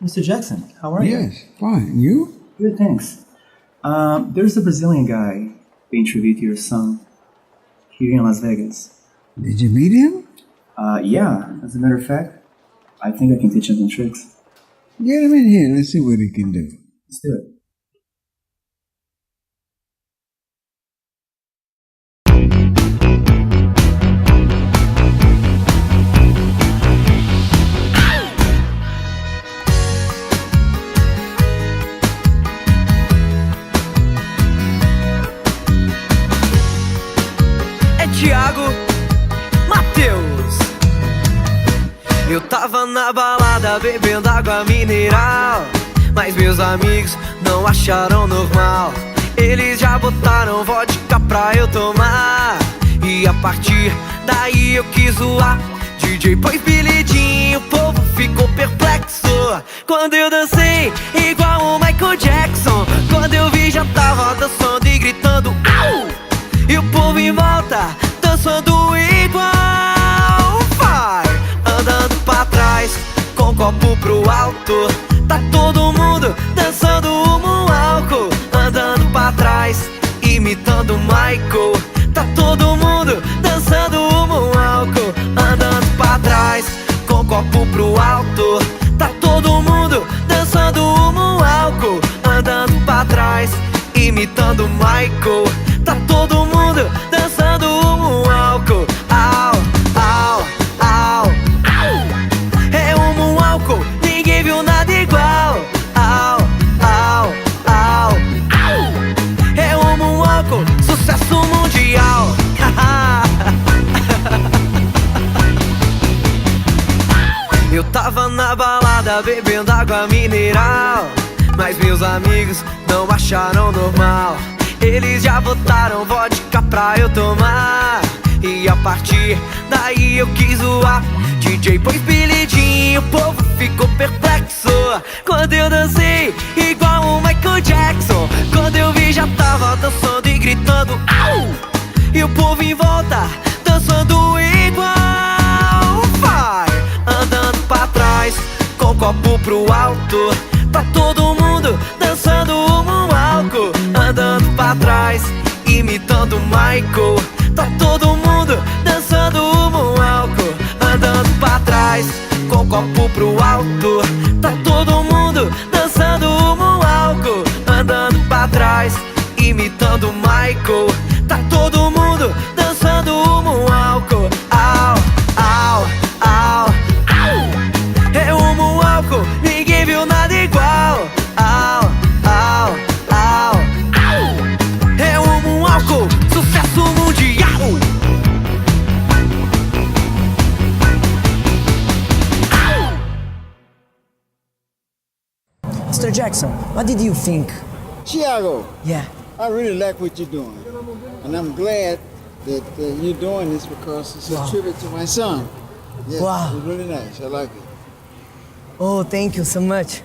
Mr. Jackson, how are you? Yes, fine. You? Good, thanks. There's a Brazilian guy paying tribute to your son here in Las Vegas. Did you meet him? Yeah, as a matter of fact, I think I can teach him some tricks. Get him in here. Let's see what he can do. Let's do it. Thiago, Matheus. Eu tava na balada bebendo água mineral, mas meus amigos não acharam normal. Eles já botaram vodka pra eu tomar, e a partir daí eu quis zoar. DJ pôs Billy Jean, o povo ficou perplexo quando eu dancei igual o Michael Jackson. Quando eu vi já tava dançando e gritando au! E o povo em volta dançando igual. Vai andando pra trás com o copo pro alto. Tá todo mundo dançando o moonwalk. Andando pra trás imitando Michael. Tá todo mundo dançando o moonwalk. Andando pra trás com o copo pro alto. Tá todo mundo dançando o moonwalk. Andando pra trás imitando Michael. Tá todo mundo dançando o moonwalk. Au, au, au, au. É o moonwalk, ninguém viu nada igual. Au, au, au, au. É o moonwalk, sucesso mundial. Eu tava na balada bebendo água mineral, mas meus amigos não acharam normal. Eles já botaram vodka pra eu tomar, e a partir daí eu quis zoar. DJ pôs Billy Jean, o povo ficou perplexo quando eu dancei igual o Michael Jackson. Quando eu vi já tava dançando e gritando au! E o povo em volta dançando igual. Vai andando pra trás com o copo pro alto. Tá todo mundo dançando o moonwalk. Andando pra trás imitando Michael. Tá todo mundo dançando o moonwalk. Andando pra trás com o copo pro alto. Tá todo mundo dançando o moonwalk. Andando pra trás imitando Michael. Tá todo mundo dançando o moonwalk. Au, au, au, au. É o moonwalk, ninguém viu nada igual. Au, au, au, au. É o moonwalk, sucesso mundial. Mr. Jackson, what did you think? Thiago, Yeah. I really like what you're doing, and I'm glad that you're doing this because it's a tribute to my son. Yes, Wow. it's really nice. I like it. Oh, thank you so much.